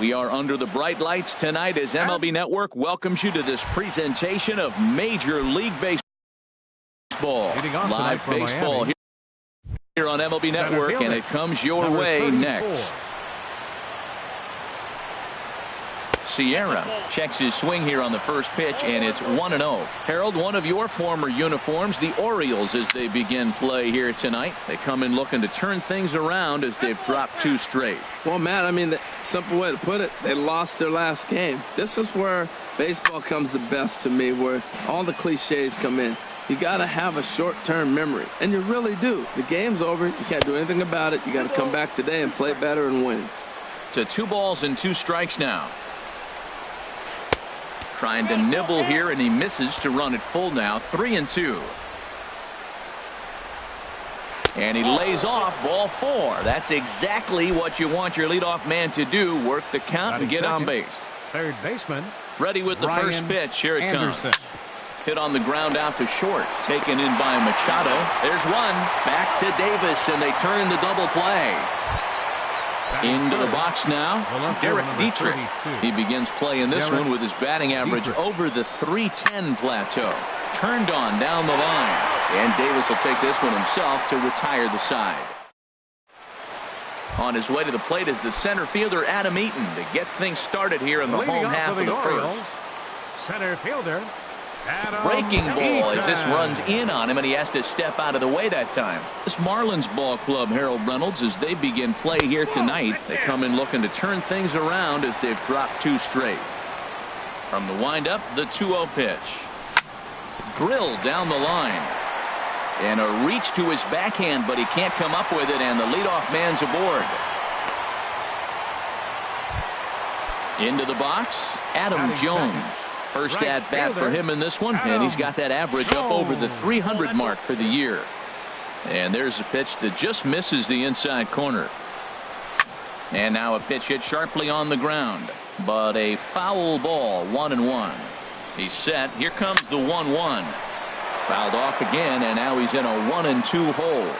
We are under the bright lights tonight as MLB Network welcomes you to this presentation of Major League Baseball. Live baseball here on MLB Network, and it comes your way next. Sierra checks his swing here on the first pitch, and it's 1-0. Harold, one of your former uniforms, the Orioles, as they begin play here tonight. They come in looking to turn things around as they've dropped 2 straight. Well, Matt, I mean, the simple way to put it, they lost their last game. This is where baseball comes the best to me, where all the cliches come in. You got to have a short-term memory, and you really do. The game's over. You can't do anything about it. You got to come back today and play better and win. To 2 balls and 2 strikes now. Trying to nibble here, and he misses to run it full now. 3-2. And he lays off ball 4. That's exactly what you want your leadoff man to do. Work the count and get on base. Third baseman. Ready with the first pitch. Here it comes. Hit on the ground out to short. Taken in by Machado. There's one. Back to Davis, and they turn the double play. Into the box now, Derek Dietrich. He begins playing this one with his batting average over the .310 plateau. Turned on down the line, and Davis will take this one himself to retire the side. On his way to the plate is the center fielder Adam Eaton to get things started here in the home half of the first. Center fielder Breaking ball as this runs in on him, and he has to step out of the way that time. This Marlins ball club, Harold Reynolds, as they begin play here tonight. They come in looking to turn things around as they've dropped 2 straight. From the windup, the 2-0 pitch. Drilled down the line. And a reach to his backhand, but he can't come up with it, and the leadoff man's aboard. Into the box, Adam Jones. First at bat for him in this one, and he's got that average up over the 300 mark for the year. And there's a pitch that just misses the inside corner. And now a pitch hit sharply on the ground, but a foul ball. 1-1. He's set. Here comes the 1-1. Fouled off again, and now he's in a 1-2 hole.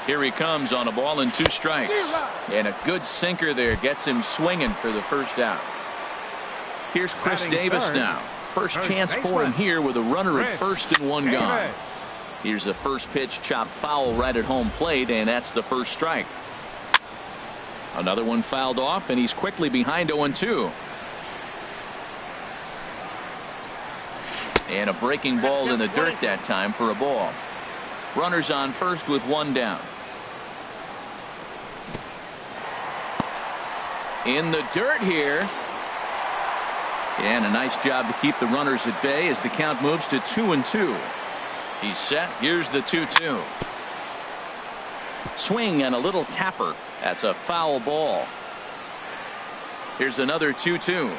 Here he comes on a ball and 2 strikes, and a good sinker there gets him swinging for the first out. Here's Chris Davis now. First chance for him here with a runner at first and 1 gone. Here's the first pitch chopped foul right at home plate, and that's the first strike. Another one fouled off, and he's quickly behind 0-2. And a breaking ball in the dirt that time for a ball. Runners on first with 1 down. In the dirt here. And a nice job to keep the runners at bay as the count moves to 2-2. He's set. Here's the 2-2. Swing and a little tapper. That's a foul ball. Here's another 2-2.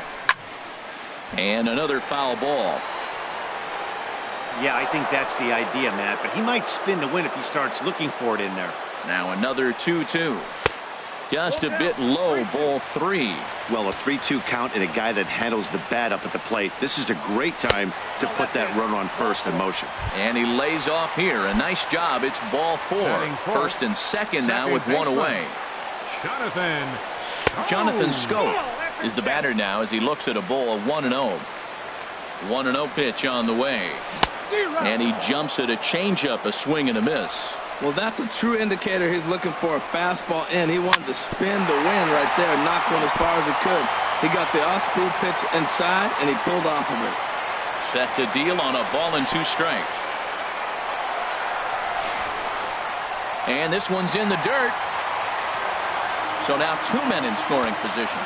And another foul ball. Yeah, I think that's the idea, Matt, but he might spin to win if he starts looking for it in there. Now another 2-2. Just a bit low, ball 3. Well, a 3-2 count and a guy that handles the bat up at the plate. This is a great time to put that runner on first in motion. And he lays off here. A nice job. It's ball 4. First and second now with 1 away. Jonathan Scope is the batter now as he looks at a ball 1-0. 1-0 pitch on the way. And he jumps at a changeup, a swing and a miss. Well, that's a true indicator. He's looking for a fastball in. He wanted to spin to win right there, knock one as far as he could. He got the off-speed pitch inside, and he pulled off of it. Set to deal on a ball and 2 strikes. And this one's in the dirt. So now 2 men in scoring position.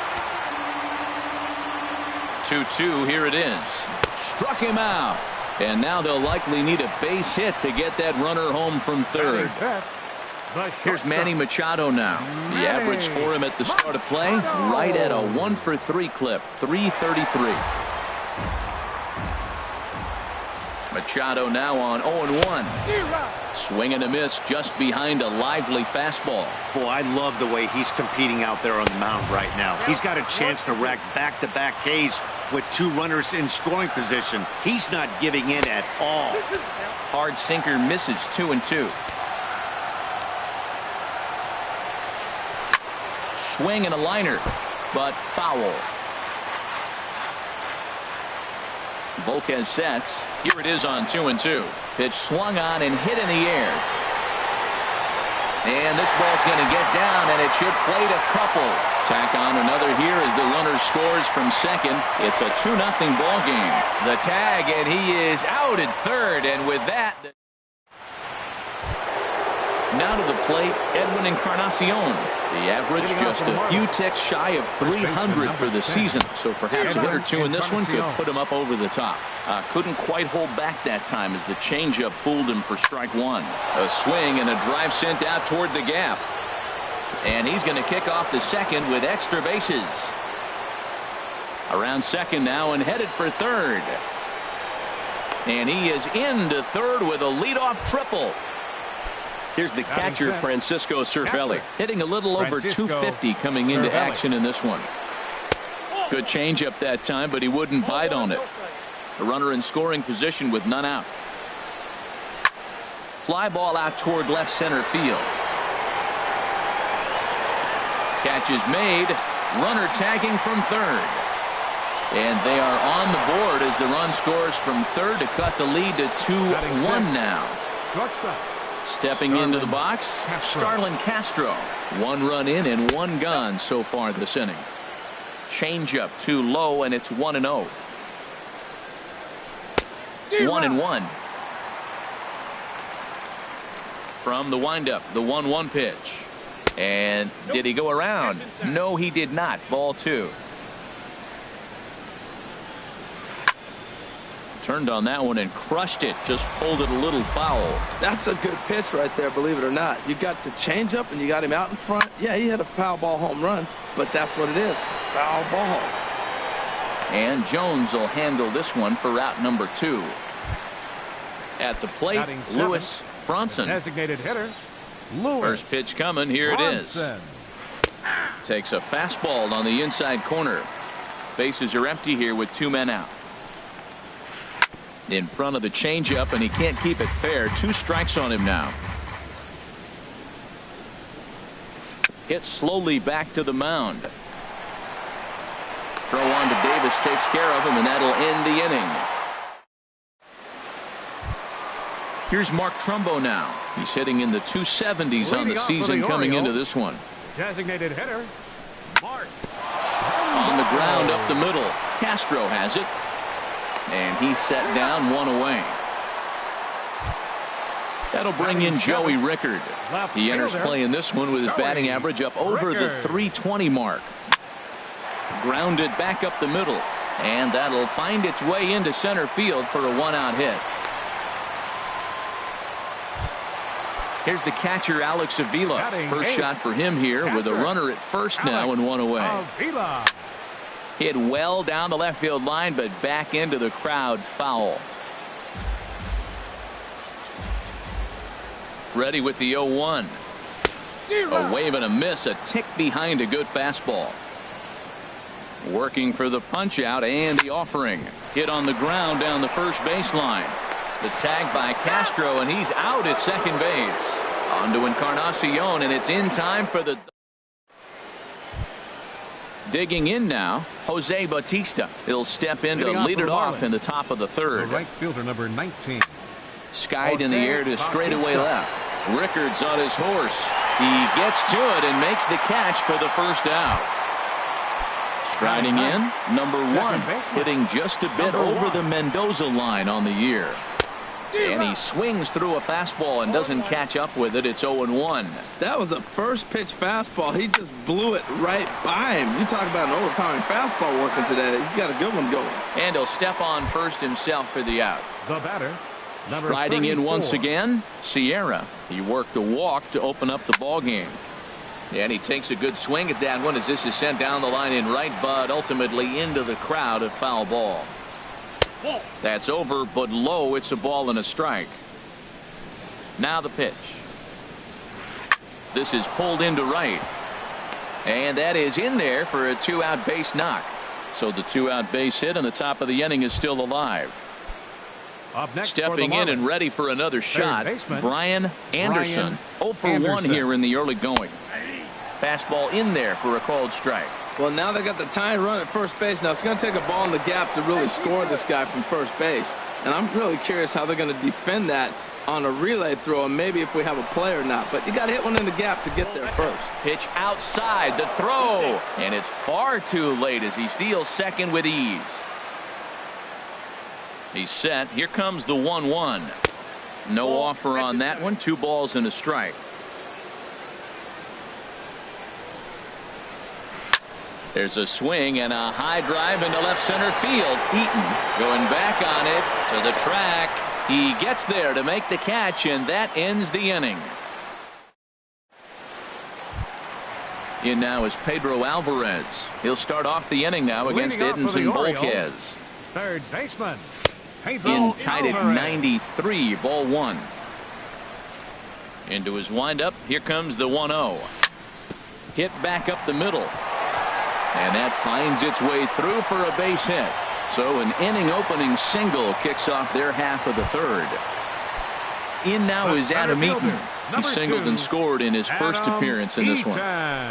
2-2, here it is. Struck him out. And now they'll likely need a base hit to get that runner home from third. Here's Manny Machado now. The average for him at the start of play, right at a 1-for-3 clip, 333. Machado now on 0-1. Swing and a miss just behind a lively fastball. Boy, I love the way he's competing out there on the mound right now. He's got a chance to rack back-to-back Ks with 2 runners in scoring position. He's not giving in at all. Hard sinker misses. 2-2. Swing and a liner. but foul. Volquez sets. Here it is on 2-2. Pitch swung on and hit in the air. And this ball's going to get down, and it should plate a couple. Tack on another here as the runner scores from second. It's a 2-0 ball game. The tag, and he is out at third. And with that, now to the plate, Edwin Encarnacion. The average just a few ticks shy of 300 for the season. So perhaps a hit or two in this one could put him up over the top. Couldn't quite hold back that time as the changeup fooled him for strike one. A swing and a drive sent out toward the gap. And he's going to kick off the second with extra bases. Around second now and headed for third. And he is into third with a leadoff triple. Here's the catcher, Francisco Cervelli, hitting a little over 250 coming into action in this one. Good changeup that time, but he wouldn't bite on it. The runner in scoring position with none out. Fly ball out toward left center field. Catch is made. Runner tagging from third. And they are on the board as the run scores from third to cut the lead to 2-1 now. Stepping into the box, Starlin Castro. One run in and one gone so far this inning. Changeup too low, and it's 1-0. 1-1. From the windup, the 1-1 pitch. And did he go around? No, he did not. Ball two. Turned on that one and crushed it. Just pulled it a little foul. That's a good pitch right there, believe it or not. You got the changeup and you got him out in front. Yeah, he had a foul ball home run, but that's what it is. Foul ball. And Jones will handle this one for route number 2. At the plate, Lewis Bronson. Designated hitter, Lewis. First pitch coming. Here it is. Takes a fastball on the inside corner. Bases are empty here with 2 men out. In front of the changeup, and he can't keep it fair. 2 strikes on him now. Hit slowly back to the mound. Throw on to Davis takes care of him, and that'll end the inning. Here's Mark Trumbo now. He's hitting in the 270s on the season coming into this one. Designated hitter, Mark. On the ground up the middle. Castro has it. And he's set down, 1 away. That'll bring in Joey Rickard. He enters play in this one with his batting average up over the 320 mark. Grounded back up the middle. And that'll find its way into center field for a 1-out hit. Here's the catcher, Alex Avila. First shot for him here with a runner at first now and 1 away. Hit well down the left field line, but back into the crowd, foul. Ready with the 0-1. A wave and a miss, a tick behind a good fastball. Working for the punch out and the offering. Hit on the ground down the first baseline. The tag by Castro, and he's out at second base. On to Encarnacion, and it's in time for the... Digging in now, Jose Bautista. He'll step in to lead it off in the top of the third. Right fielder number 19. Skied in the air to straightaway left. Rickard's on his horse. He gets to it and makes the catch for the first out. Striding in, number 1, hitting just a bit over the Mendoza line on the year. And he swings through a fastball and doesn't catch up with it. It's 0-1. That was a first pitch fastball. He just blew it right by him. You talk about an overpowering fastball working today. He's got a good one going. And he'll step on first himself for the out. The batter, number Striding 34. in once again, Sierra. He worked a walk to open up the ball game. And he takes a good swing at that one as this is sent down the line in right, but ultimately into the crowd, a foul ball. That's over, but low. It's a ball and a strike. Now the pitch. This is pulled into right. And that is in there for a 2-out base knock. So the 2-out base hit and the top of the inning is still alive. Up next Stepping in and ready for another shot, Brian Anderson. 0 for 1 here in the early going. Fastball in there for a called strike. Well, now they got the tying run at first base. Now it's going to take a ball in the gap to really score this guy from first base. And I'm really curious how they're going to defend that on a relay throw, and maybe if we have a play or not. But you got to hit one in the gap to get there first. Pitch outside, the throw, and it's far too late as he steals second with ease. He's set. Here comes the 1-1. No offer on that one. 2 balls and a strike. There's a swing and a high drive into left center field. Eaton going back on it to the track. He gets there to make the catch, and that ends the inning. In now is Pedro Alvarez. He'll start off the inning now against Edinson Volquez. Third baseman, Pedro In tied at Alvarez. 93, ball 1. Into his windup. Here comes the 1-0. Hit back up the middle. And that finds its way through for a base hit. So an inning opening single kicks off their half of the third. In now is Adam Eaton. He singled and scored in his first appearance in this one. A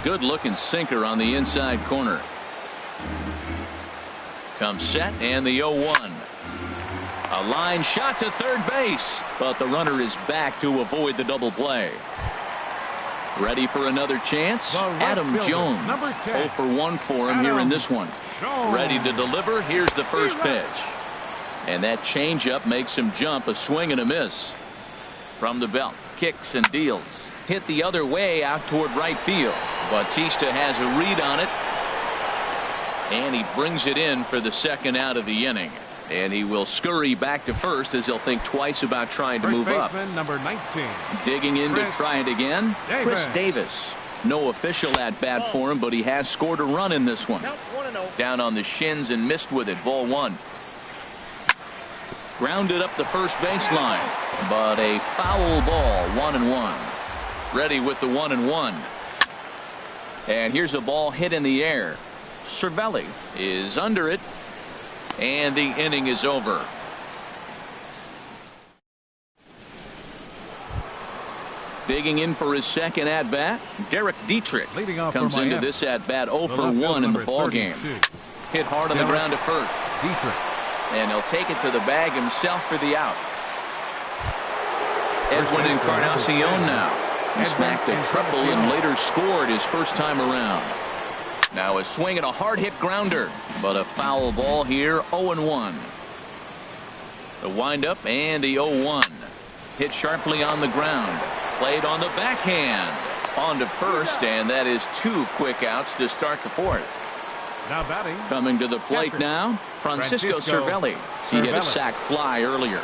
good looking sinker on the inside corner. Comes set and the 0-1. A line shot to third base, but the runner is back to avoid the double play. Ready for another chance? Adam Jones. 0 for 1 for him here in this one. Ready to deliver. Here's the first pitch. And that changeup makes him jump. A swing and a miss. From the belt. Kicks and deals. Hit the other way out toward right field. Bautista has a read on it. And he brings it in for the second out of the inning. And he will scurry back to first as he'll think twice about trying to move up. Number 19. Digging in to try it again. Chris Davis. No official at bat for him, but he has scored a run in this one. Down on the shins and missed with it. Ball 1. Grounded up the first baseline, but a foul ball. 1-1. Ready with the 1-1. And here's a ball hit in the air. Cervelli is under it. And the inning is over. Digging in for his second at bat, Derek Dietrich comes into this at bat 0 for 1 in the ball game. Hit hard on the ground to first. And he'll take it to the bag himself for the out. Edwin Encarnacion now. He smacked a triple and later scored his first time around. Now a swing and a hard hit grounder, but a foul ball here. 0-1. The windup and the 0-1. Hit sharply on the ground. Played on the backhand. On to first, and that is 2 quick outs to start the fourth. Now batting. Coming to the plate now, Francisco Cervelli. He hit a sac fly earlier.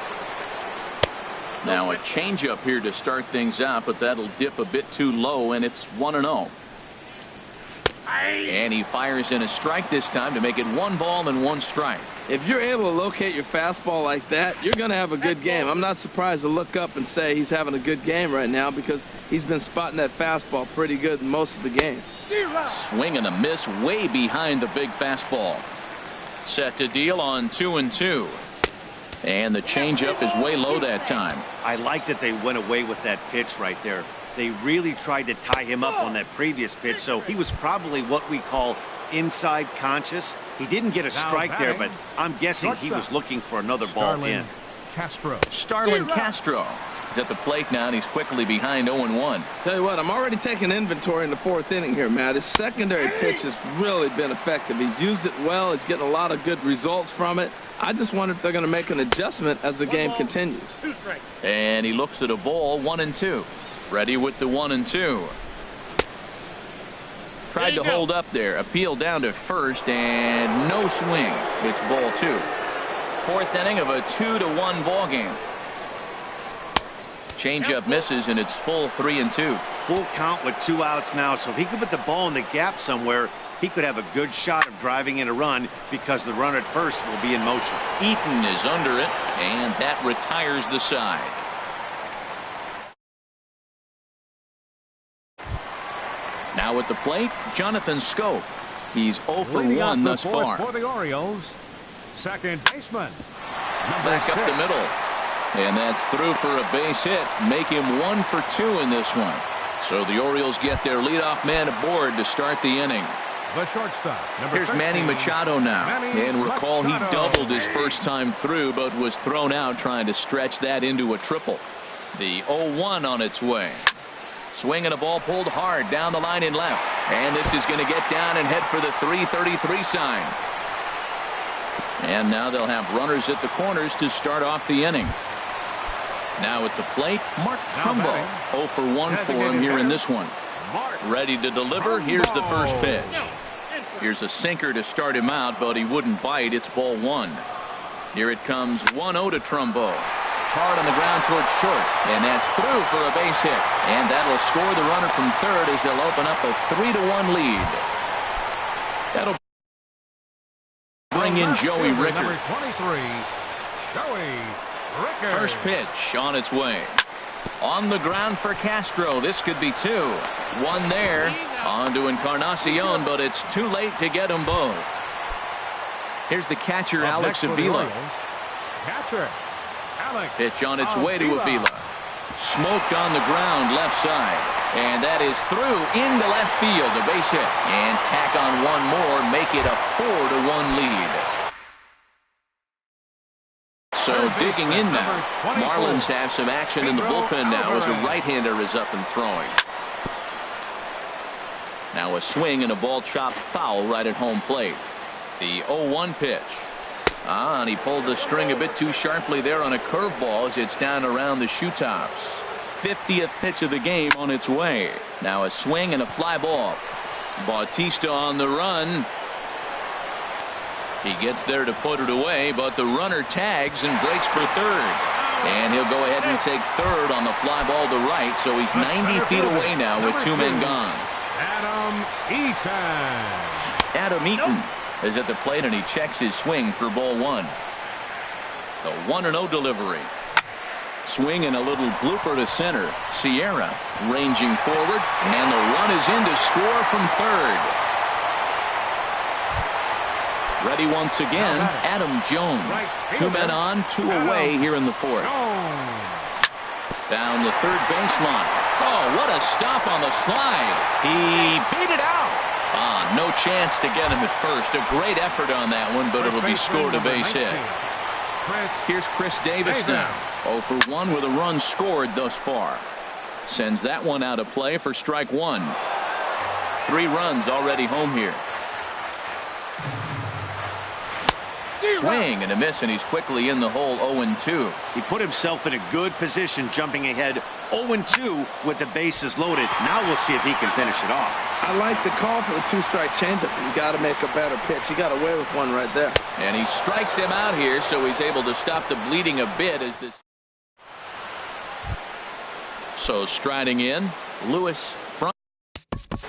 Now a changeup here to start things out, but that'll dip a bit too low, and it's 1-0. And he fires in a strike this time to make it 1 ball and 1 strike. If you're able to locate your fastball like that, you're going to have a good game. I'm not surprised to look up and say he's having a good game right now because he's been spotting that fastball pretty good most of the game. Swing and a miss way behind the big fastball. Set to deal on 2-2. And the changeup is way low that time. I like that they went away with that pitch right there. They really tried to tie him up on that previous pitch, so he was probably what we call inside conscious. He didn't get a strike there, but I'm guessing he was looking for another ball in. Starlin Castro is at the plate now, and he's quickly behind 0-1. Tell you what, I'm already taking inventory in the 4th inning here, Matt. His secondary pitch has really been effective. He's used it well. He's getting a lot of good results from it. I just wonder if they're going to make an adjustment as the game continues. And he looks at a ball. 1-2. Ready with the 1-2. Tried to hold up there. Appeal down to first, and no swing. It's ball 2. 4th inning of a 2-1 ball game. Changeup misses, and it's full 3-2. Full count with 2 outs now, so if he could put the ball in the gap somewhere, he could have a good shot of driving in a run because the runner at first will be in motion. Eaton is under it, and that retires the side. Now at the plate, Jonathan Scope. He's 0 for 1 thus far. For the Orioles, second baseman. Back up the middle. And that's through for a base hit. Make him 1 for 2 in this one. So the Orioles get their leadoff man aboard to start the inning. the shortstop. Here's 13, Manny Machado now. Manny And recall he Machado. doubled his first time through, but was thrown out trying to stretch that into a triple. The 0-1 on its way. Swinging a ball pulled hard down the line in left. And this is going to get down and head for the 333 sign. And now they'll have runners at the corners to start off the inning. Now at the plate, Mark Trumbo. 0 for 1 for him here in this one. Ready to deliver. Here's the first pitch. Here's a sinker to start him out, but he wouldn't bite. It's ball 1. Here it comes 1-0 to Trumbo. Hard on the ground towards short, and that's through for a base hit. And that'll score the runner from third as they'll open up a 3-1 lead. That'll bring in Joey Ricker. Number 23, Joey Ricker. First pitch on its way. On the ground for Castro. This could be 2. 1 there. On to Encarnacion, but it's too late to get them both. Here's the catcher, Up Alex next for the Avila. Orioles, catcher, Alex Pitch on its way to Avila. Avila. Smoked on the ground left side. And that is through into left field. A base hit. And tack on one more. Make it a 4-1 lead. So digging in now. Marlins have some action in the bullpen now as a right-hander is up and throwing. Now a swing and a ball chopped foul right at home plate. The 0-1 pitch. And he pulled the string a bit too sharply there on a curveball as it's down around the shoe tops. 50th pitch of the game on its way. Now a swing and a fly ball. Bautista on the run. He gets there to put it away, but the runner tags and breaks for third. And he'll go ahead and take third on the fly ball to right, so he's 90 feet away now with 2 men gone. Adam Eaton. Adam Eaton is at the plate, and he checks his swing for ball 1. The 1-0 delivery. Swing and a little blooper to center. Sierra ranging forward, and the run is in to score from third. Ready once again, Adam Jones. 2 men on, 2 away here in the 4th. Down the third baseline. Oh, what a stop on the slide. He beat it out. No chance to get him at first. A great effort on that one, but it'll be scored a base hit. Here's Chris Davis now. 0 for 1 with a run scored thus far. Sends that one out of play for strike 1. 3 runs already home here. Swing and a miss, and he's quickly in the hole. 0-2. He put himself in a good position jumping ahead 0-2 with the bases loaded. Now we'll see if he can finish it off. I like the call for the 2-strike changeup. You got to make a better pitch. He got away with one right there. And he strikes him out here, so he's able to stop the bleeding a bit as this. So striding in, Lewis Bryant.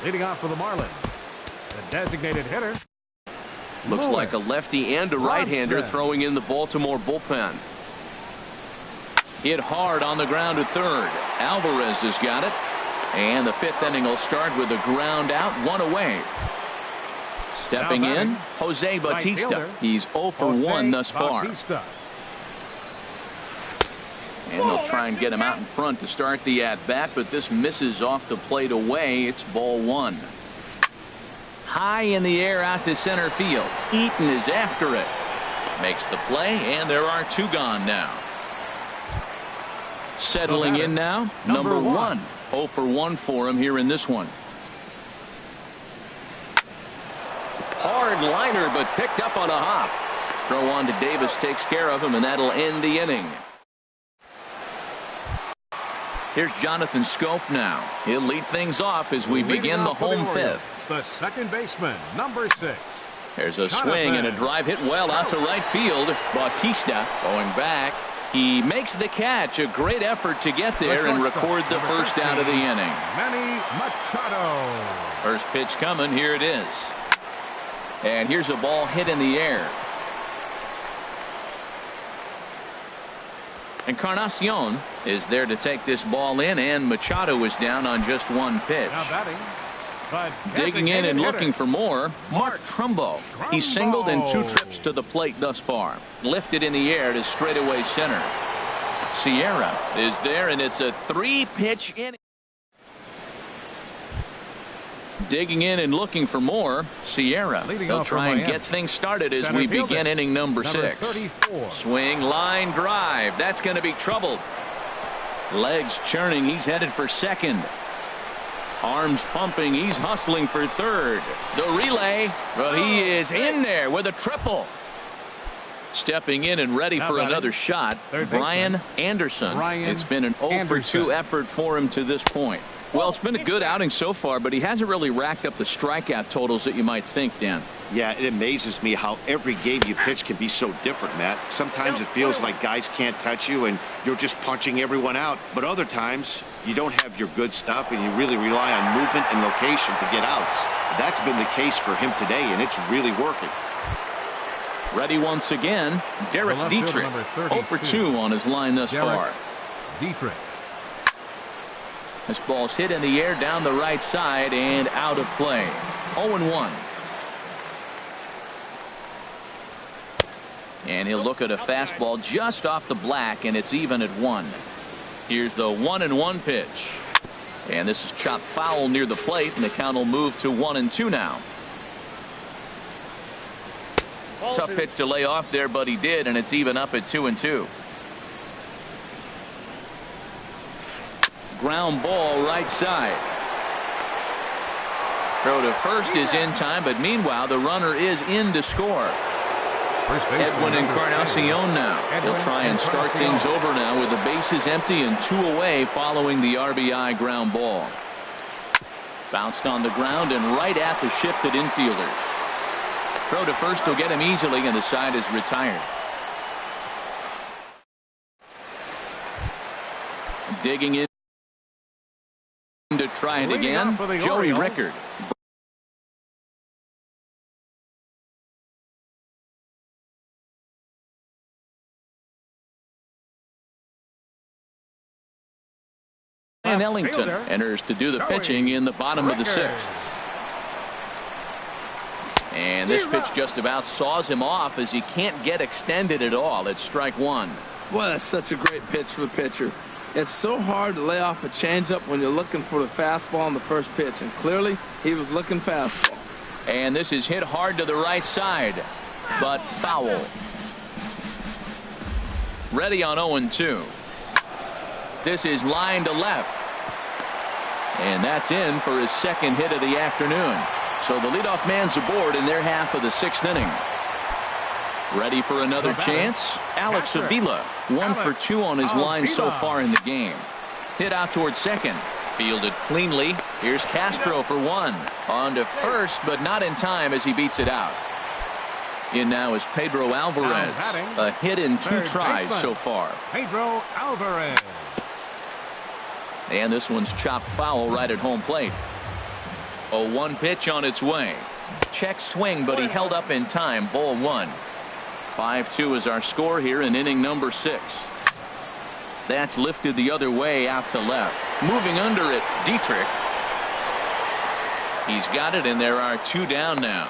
Leading off for the Marlins, the designated hitter. Looks Lewis like a lefty and a right-hander Bryant. throwing in the Baltimore bullpen. Hit hard on the ground to third. Alvarez has got it. And the 5th inning will start with a ground out, 1 away. Stepping in, Jose Bautista. He's 0 for 1 thus far. Bautista. And they'll try and get him out in front to start the at-bat, but this misses off the plate away. It's ball 1. High in the air out to center field. Eaton is after it. Makes the play, and there are 2 gone now. Settling in now, number 1. 0 for 1 for him here in this one. Hard liner, but picked up on a hop. Throw on to Davis takes care of him, and that'll end the inning. Here's Jonathan Scope now. He'll lead things off as we begin the home 5th. The second baseman, number 6. There's a swing and a drive hit well out to right field. Bautista going back. He makes the catch. A great effort to get there and record the first out of the inning. Manny Machado. First pitch coming. Here it is. And here's a ball hit in the air. Encarnacion is there to take this ball in, and Machado is down on just 1 pitch. Now batting, Digging in and looking for more, Mark Trumbo. He singled in 2 trips to the plate thus far. Lifted in the air to straightaway center. Sierra is there, and it's a 3-pitch inning. Digging in and looking for more, Sierra. They'll try and get things started as we begin inning number 6. 34. Swing, line, drive. That's going to be troubled. Legs churning. He's headed for second. Arms pumping. He's hustling for third. The relay, but he is in there with a triple. Stepping in and ready for another shot, Brian Anderson. It's been an 0 for 2 effort for him to this point. Well, it's been a good outing so far, but he hasn't really racked up the strikeout totals that you might think, Dan. Yeah, it amazes me how every game you pitch can be so different, Matt. Sometimes it feels like guys can't touch you and you're just punching everyone out. But other times, you don't have your good stuff and you really rely on movement and location to get outs. That's been the case for him today, and it's really working. Ready once again, Derek Dietrich. 0 for 2 on his line thus far. Dietrich. This ball's hit in the air down the right side and out of play. 0-1. And he'll look at a fastball just off the black, and it's even at 1. Here's the 1-1 pitch. And this is chopped foul near the plate, and the count will move to 1-2 now. Tough pitch to lay off there, but he did, and it's even up at 2-2. Ground ball right side. Throw to first is in time, but meanwhile the runner is in to score. Edwin Encarnacion now. He'll try and start things over now with the bases empty and 2 away following the RBI ground ball. Bounced on the ground and right at the shifted infielders. Throw to first will get him easily, and the side is retired. Digging in to try it again, Joey Rickard. And Ellington enters to do the pitching in the bottom of the 6th. And this pitch just about saws him off as he can't get extended at all. It's strike 1. Boy, that's such a great pitch for the pitcher. It's so hard to lay off a changeup when you're looking for the fastball on the first pitch, and clearly he was looking fastball. And this is hit hard to the right side, but foul. Ready on 0-2. This is line to left. And that's in for his second hit of the afternoon. So the leadoff man's aboard in their half of the 6th inning. Ready for another chance? Alex Avila, 1 for 2 on his line so far in the game. Hit out toward second. Fielded cleanly. Here's Castro for 1. On to first, but not in time as he beats it out. In now is Pedro Alvarez. A hit in 2 tries so far. Pedro Alvarez. And this one's chopped foul right at home plate. 0-1 pitch on its way. Check swing, but he held up in time. Ball 1. 5-2 is our score here in inning number 6. That's lifted the other way out to left. Moving under it, Dietrich. He's got it, and there are 2 down now.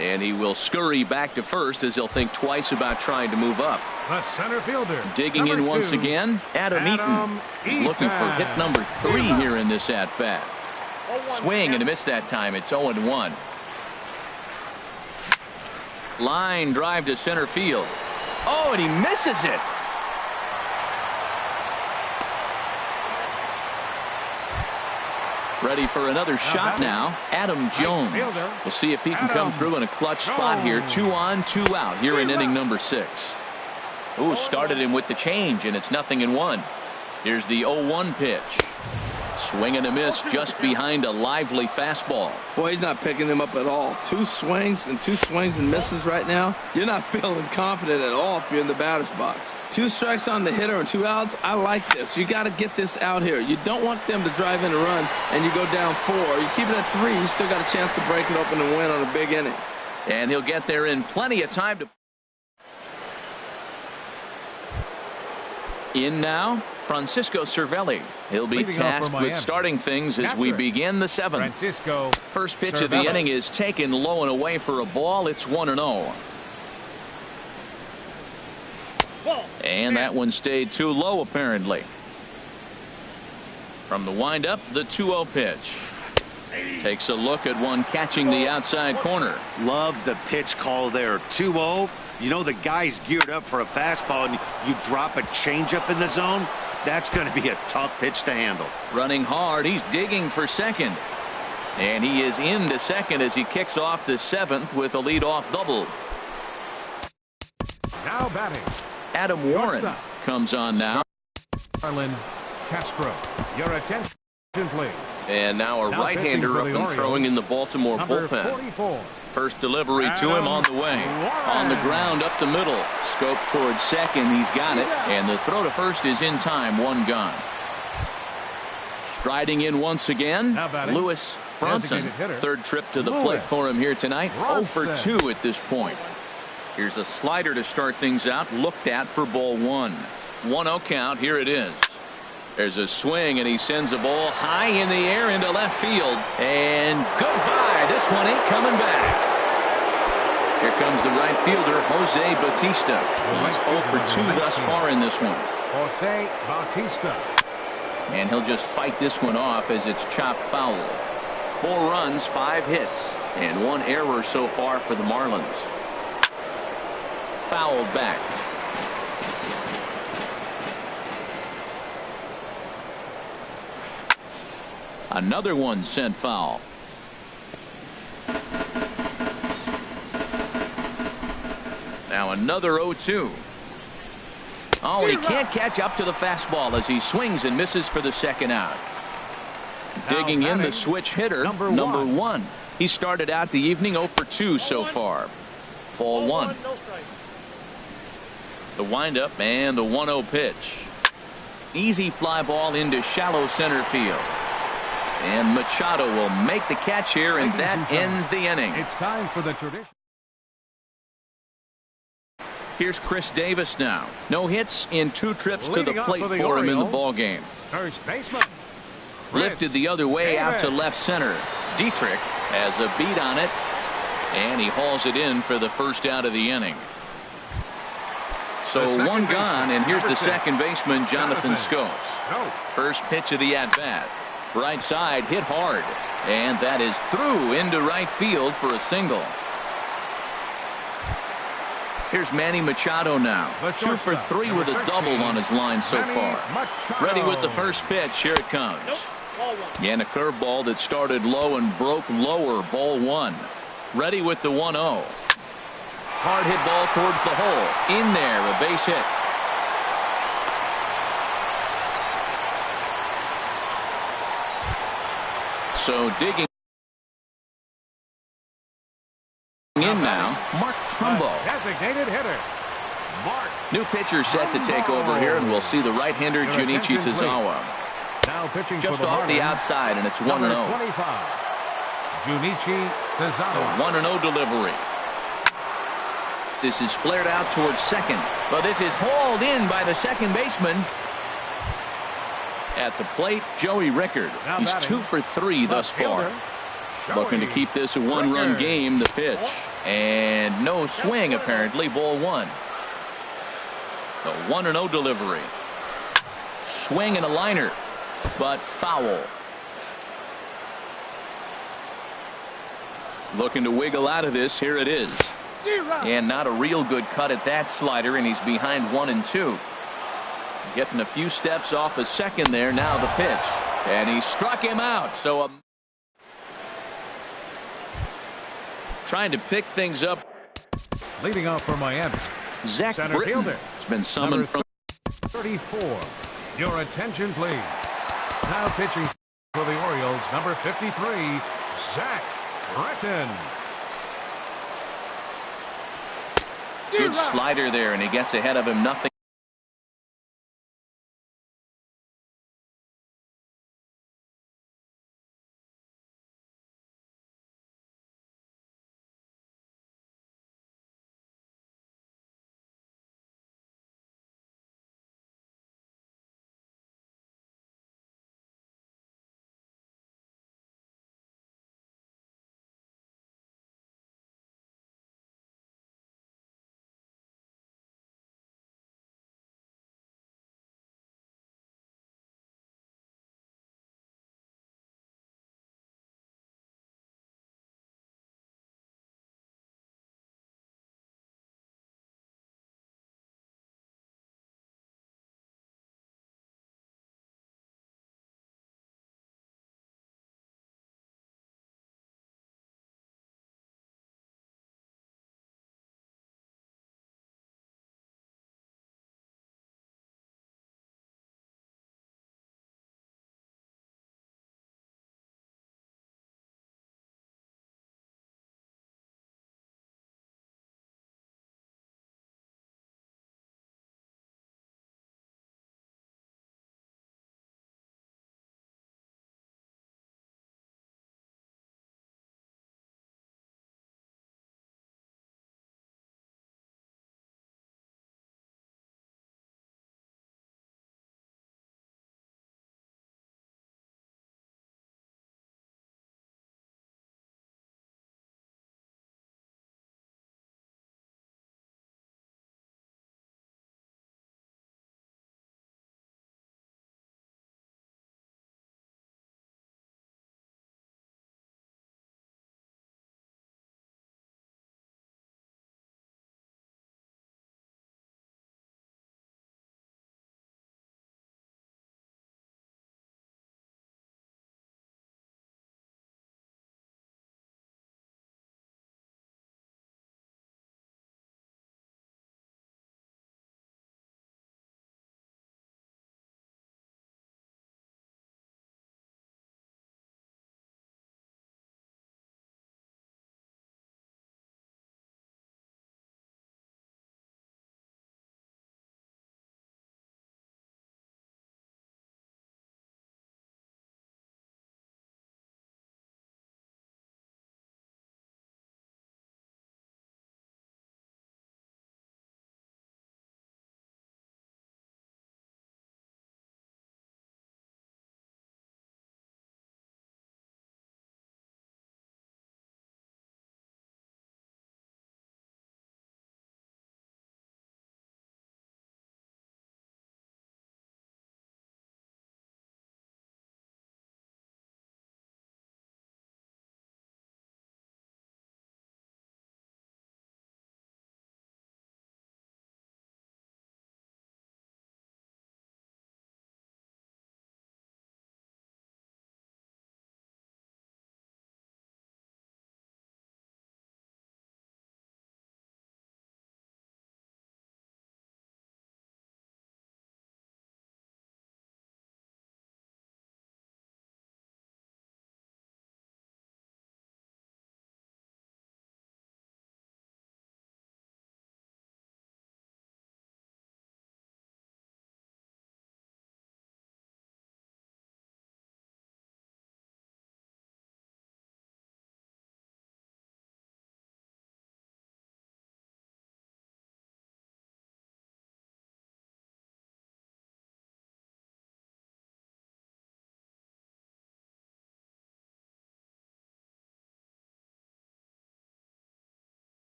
And he will scurry back to first as he'll think twice about trying to move up. The center fielder. Digging in once again, Adam Eaton. He's looking for hit number 3 here in this at-bat. Swing and a miss that time. It's 0-1. Line drive to center field. Oh, and he misses it. Ready for another shot now. Adam Jones. We'll see if he can come through in a clutch spot here. 2 on, 2 out here in inning number 6. Ooh, started him with the change, and it's 0-1. Here's the 0-1 pitch. Swing and a miss just behind a lively fastball. Boy, he's not picking him up at all. 2 swings and misses right now. You're not feeling confident at all if you're in the batter's box. 2 strikes on the hitter and 2 outs. I like this. You got to get this out here. You don't want them to drive in a run and you go down 4. You keep it at 3. You still got a chance to break it open and win on a big inning. And he'll get there in plenty of time to. In now, Francisco Cervelli. He'll be tasked with starting things as we begin the 7th. First pitch of the inning is taken low and away for a ball. It's 1-0. And that one stayed too low apparently. From the windup, the 2-0 pitch. Takes a look at one catching the outside corner. Love the pitch call there. 2-0. You know the guy's geared up for a fastball, and you drop a changeup in the zone. That's going to be a tough pitch to handle. Running hard. He's digging for second. And he is into second as he kicks off the seventh with a leadoff double. Now batting, Adam Warren comes on now. Marlon Castro. Your attention, please. And now a right-hander up and throwing in the Baltimore bullpen. 44. First delivery to him on the way. On the ground up the middle. Scope towards second. He's got it. And the throw to first is in time. One gone. Striding in once again, Lewis Bronson. Third trip to the plate for him here tonight. 0 for 2 at this point. Here's a slider to start things out. Looked at for ball one. 1-0 count. Here it is. There's a swing, and he sends a ball high in the air into left field. And goodbye. This one ain't coming back. Here comes the right fielder, Jose Bautista. He's 0 for 2 thus far in this one. Jose Bautista. And he'll just fight this one off as it's chopped foul. 4 runs, 5 hits, and 1 error so far for the Marlins. Fouled back. Another one sent foul. Now another 0-2. Oh, he can't catch up to the fastball as he swings and misses for the second out. Digging in the switch hitter, number one. He started out the evening 0 for 2 so far. Ball one. The windup and the 1-0 pitch. Easy fly ball into shallow center field. And Machado will make the catch here, and that ends the inning. It's time for the tradition. Here's Chris Davis now. No hits in 2 trips to the plate for him in the ball game. First baseman. Lifted the other way out to left center. Dietrich has a beat on it, and he hauls it in for the first out of the inning. So 1 gone, and here's the second baseman, Jonathan Schoen. First pitch of the at-bat. Right side hit hard, and that is through into right field for a single. Here's Manny Machado now. 2 for 3 with a double on his line so far. Ready with the first pitch. Here it comes. And a curveball that started low and broke lower. Ball one. Ready with the 1-0. Hard hit ball towards the hole. In there, a base hit. So digging in now, Mark Trumbo. Designated hitter. Mark. New pitcher set to take over here, and we'll see the right-hander Junichi Tozawa. Now pitching just for the off the Marlins, outside, and it's 1-0. Junichi Tozawa. A 1-0 delivery. This is flared out towards second, but this is hauled in by the second baseman. At the plate, Joey Rickard. He's 2 for 3 thus far. Looking to keep this a 1-run game. The pitch, and no swing apparently. Ball one. The 1-0 delivery. Swing and a liner, but foul. Looking to wiggle out of this. Here it is. And not a real good cut at that slider, and he's behind 1-2. Getting a few steps off a second there. Now the pitch, and he struck him out. So trying to pick things up. Leading off for Miami, Zach center Britton fielder. has been summoned from 34. Your attention, please. Now pitching for the Orioles, number 53, Zach Britton. Good slider there, and he gets ahead of him. Nothing.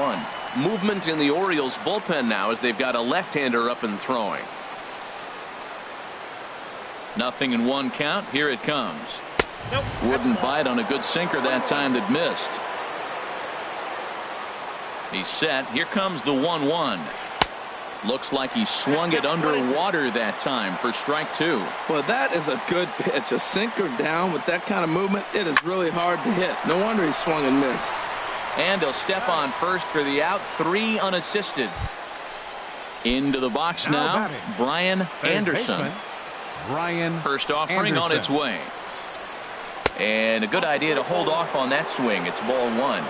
1. Movement in the Orioles bullpen now as they've got a left-hander up and throwing. 0-1 count. Here it comes. Nope. Wouldn't bite on a good sinker that time that missed. He's set. Here comes the 1-1. Looks like he swung it underwater that time for strike 2. Well, that is a good pitch. A sinker down with that kind of movement, it is really hard to hit. No wonder he swung and missed. And he'll step on first for the out. 3 unassisted. Into the box now, Brian Anderson. First offering on its way. And a good idea to hold off on that swing. It's ball 1.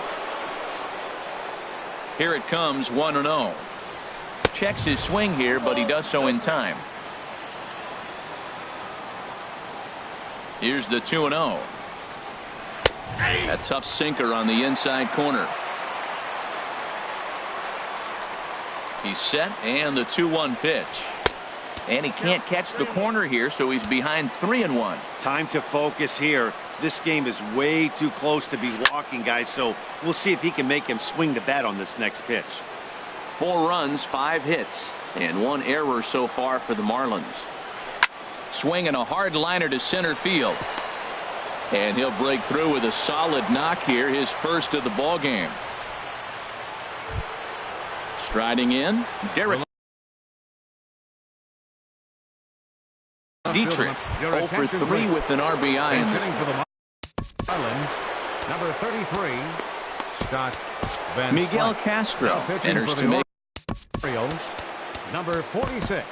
Here it comes, 1-0. Checks his swing here, but he does so in time. Here's the 2-0. A tough sinker on the inside corner. He's set, and the 2-1 pitch. And he can't catch the corner here, so he's behind 3-1. Time to focus here. This game is way too close to be walking, guys, so we'll see if he can make him swing the bat on this next pitch. 4 runs, 5 hits, and 1 error so far for the Marlins. Swinging a hard liner to center field. And he'll break through with a solid knock here, his first of the ball game. Striding in, Derek Dietrich, 0 for 3 with an RBI in this one. Number 33, Scott Van Miguel Slyke. Castro Now pitching enters for to the make. Orioles, number 46.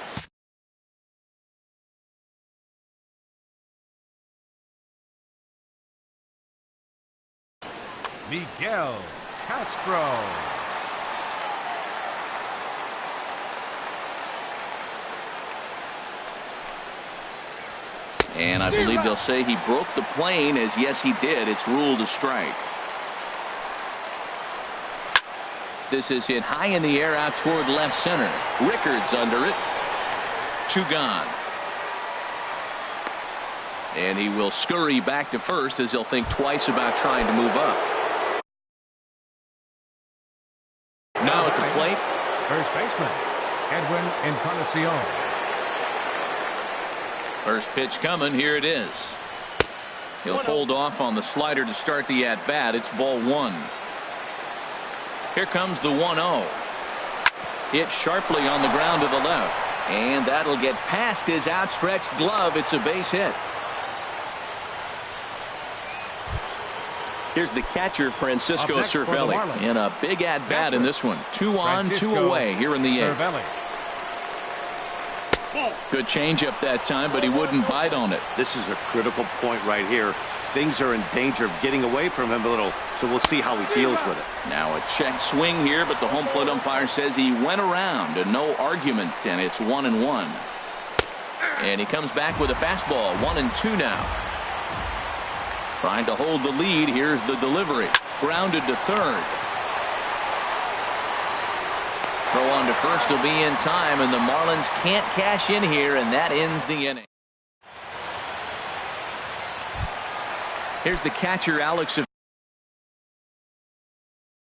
Miguel Castro. And I believe they'll say he broke the plane, as yes he did. It's ruled a strike. This is hit high in the air out toward left center. Rickards under it. 2 gone. And he will scurry back to first as he'll think twice about trying to move up. Now at the plate, First baseman, Edwin Encarnacion. first pitch coming. Here it is. He'll hold off on the slider to start the at-bat. It's ball 1. Here comes the 1-0. Hit sharply on the ground to the left. And that'll get past his outstretched glove. It's a base hit. Here's the catcher, Francisco Cervelli, in a big at-bat in this one. 2 on, 2 away here in the 8th. Good changeup that time, but he wouldn't bite on it. This is a critical point right here. Things are in danger of getting away from him a little, so we'll see how he feels with it. Now a check swing here, but the home plate umpire says he went around and no argument, and it's 1-1. And he comes back with a fastball. 1-2 now. Trying to hold the lead. Here's the delivery. Grounded to third. Throw on to first will be in time, and the Marlins can't cash in here, and that ends the inning. Here's the catcher, Alex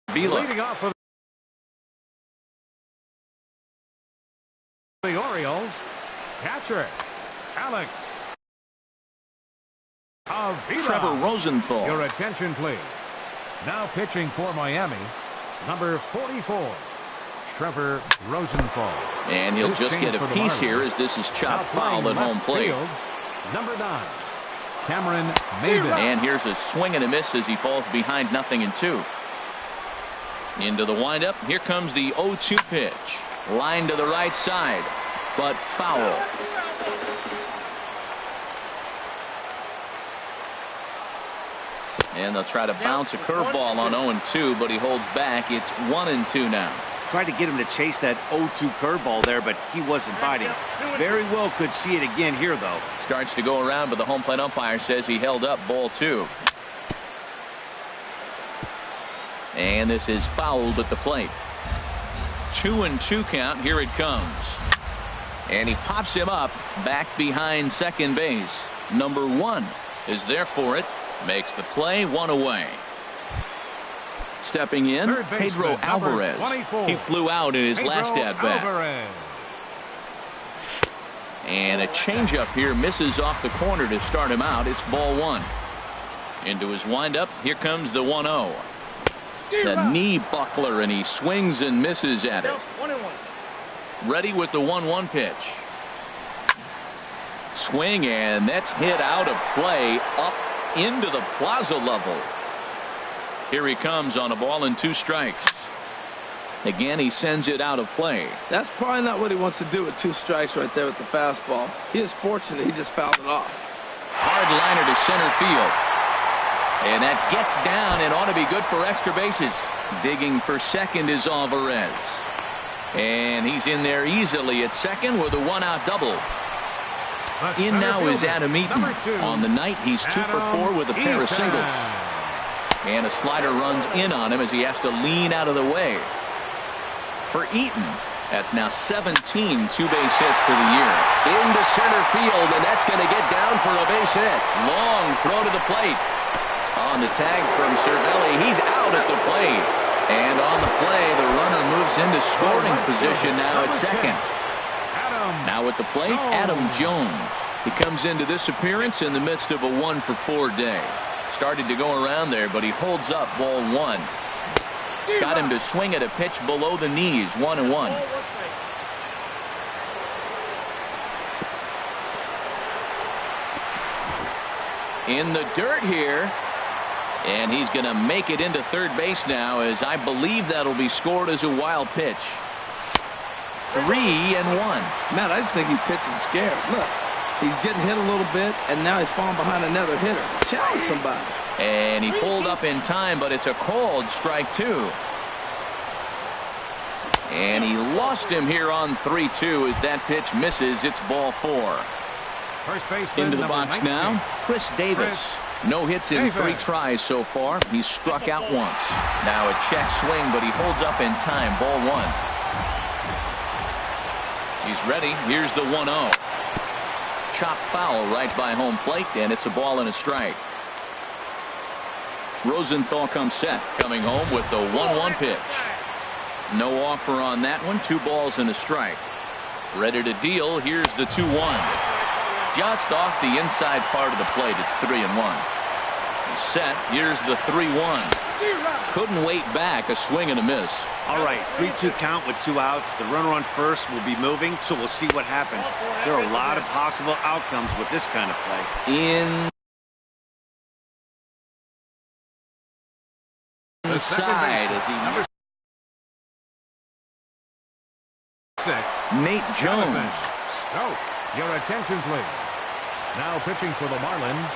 Avila. Leading off for the Orioles, catcher, Alex Avila. Trevor Rosenthal. Your attention, please. Now pitching for Miami, number 44. Trevor Rosenthal. And he'll just get a piece here as this is chopped foul at home plate. Field, number 9, Cameron Maybin. And here's a swing and a miss as he falls behind 0-2. Into the windup. Here comes the 0-2 pitch. Line to the right side, but foul. And they'll try to bounce a curveball on 0-2, but he holds back. It's 1-2 now. Tried to get him to chase that 0-2 curveball there, but he wasn't biting. Very well could see it again here, though. Starts to go around, but the home plate umpire says he held up ball 2. And this is fouled at the plate. 2-2 count. Here it comes. And he pops him up back behind second base. Number 1 is there for it. Makes the play, 1 away. Stepping in, Third baseman, Pedro number Alvarez. 24. He flew out in his Pedro last at-bat. Alvarez. And a changeup here misses off the corner to start him out. It's ball one. Into his windup. Here comes the 1-0. The knee buckler, and he swings and misses at it. Ready with the 1-1 pitch. Swing, and that's hit out of play up into the plaza level. Here he comes on a ball and 2 strikes. Again, he sends it out of play. That's probably not what he wants to do with 2 strikes right there with the fastball. He is fortunate he just fouled it off. Hard liner to center field. And that gets down and ought to be good for extra bases. Digging for second is Alvarez. And he's in there easily at second with a 1-out double. In now is Adam Eaton. On the night, he's 2 for 4 with a pair of singles. And a slider runs in on him as he has to lean out of the way. For Eaton, that's now 17 two-base hits for the year. Into center field, and that's going to get down for a base hit. Long throw to the plate. On the tag from Cervelli, he's out at the plate. And on the play, the runner moves into scoring position now at second. Now at the plate, Adam Jones. He comes into this appearance in the midst of a 1-for-4 day. Started to go around there, but he holds up ball 1. Got him to swing at a pitch below the knees, 1-1. In the dirt here. And he's going to make it into third base now, as I believe that'll be scored as a wild pitch. 3-1. Matt, I just think he's pitching scared. Look, he's getting hit a little bit, and now he's falling behind another hitter. Challenge somebody. And he pulled up in time, but it's a called strike 2. And he lost him here on 3-2 as that pitch misses. It's ball 4. First baseman, into the box 19. now, Chris Davis. No hits in 3 tries so far. He's struck out once. Now a check swing, but he holds up in time. Ball 1. He's ready. Here's the 1-0. Chop foul right by home plate, and it's a ball and a strike. Rosenthal comes set, coming home with the 1-1 pitch. No offer on that one. 2 balls and a strike. Ready to deal. Here's the 2-1. Just off the inside part of the plate. It's 3-1. He's set. Here's the 3-1. Couldn't wait back. A swing and a miss. All right, 3-2 count with 2 outs. The runner on first will be moving, so we'll see what happens. There are a lot of possible outcomes with this kind of play. Inside as he number 6. Nate Jones. Stoke, your attention, please. Now pitching for the Marlins.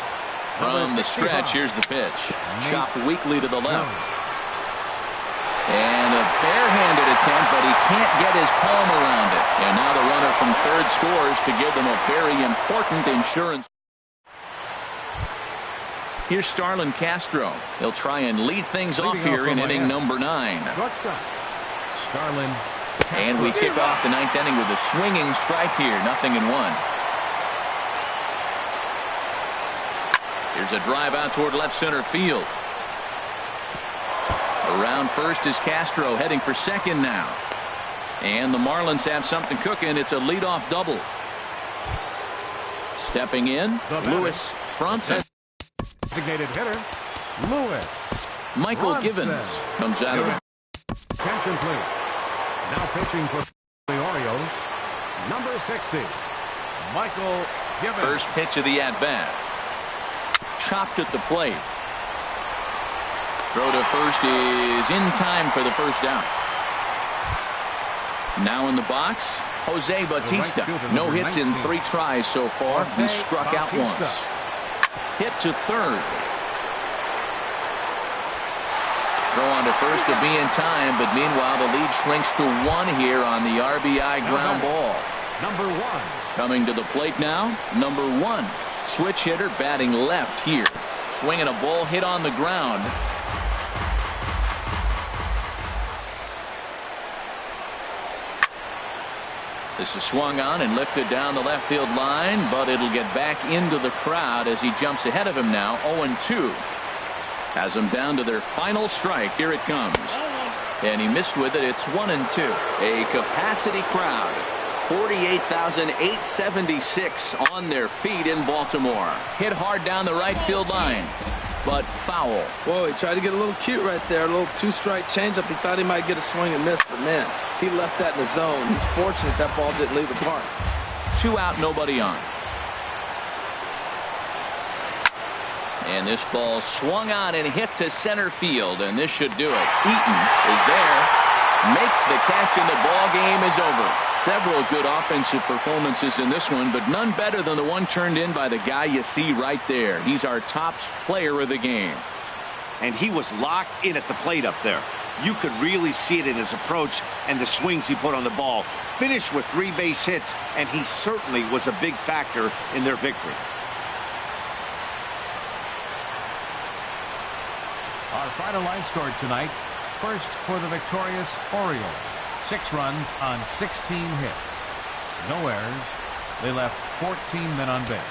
From the stretch, here's the pitch. Chopped weakly to the left. And a barehanded attempt, but he can't get his palm around it. And now the runner from third scores to give them a very important insurance. Here's Starlin Castro. He'll try and lead things off here in inning number 9. Starlin. And we kick off the 9th inning with a swinging strike here. 0-1. Here's a drive out toward left center field. Around first is Castro, heading for second now. And the Marlins have something cooking. It's a leadoff double. Stepping in, Lewis Bronson. Designated hitter, Lewis Michael Bronson. Givens comes out of the... Attention, please. Now pitching for the Orioles, number 60, Michael Givens. First pitch of the at-bat. Chopped at the plate. Throw to first is in time for the first out. Now in the box, Jose Bautista. No hits in 3 tries so far. He's struck out once. Hit to third. Throw on to first to be in time, but meanwhile the lead shrinks to 1 here on the RBI ground ball. Number 1. Coming to the plate now, number 1. Switch hitter batting left here. Swinging a ball hit on the ground. This is swung on and lifted down the left field line, but it'll get back into the crowd as he jumps ahead of him now, 0-2. Has them down to their final strike. Here it comes. And he missed with it. It's 1-2. A capacity crowd. 48,876 on their feet in Baltimore. Hit hard down the right field line, but foul. Whoa, he tried to get a little cute right there. A little two-strike changeup. He thought he might get a swing and miss, but man, he left that in the zone. He's fortunate that ball didn't leave the park. 2 out, nobody on. And this ball swung on and hit to center field, and this should do it. Eaton is there, makes the catch, and the ball game is over. Several good offensive performances in this one, but none better than the one turned in by the guy you see right there. He's our top player of the game. And he was locked in at the plate up there. You could really see it in his approach and the swings he put on the ball. Finished with 3 base hits, and he certainly was a big factor in their victory. Our final line score tonight. First for the victorious Orioles. 6 runs on 16 hits. No errors. They left 14 men on base.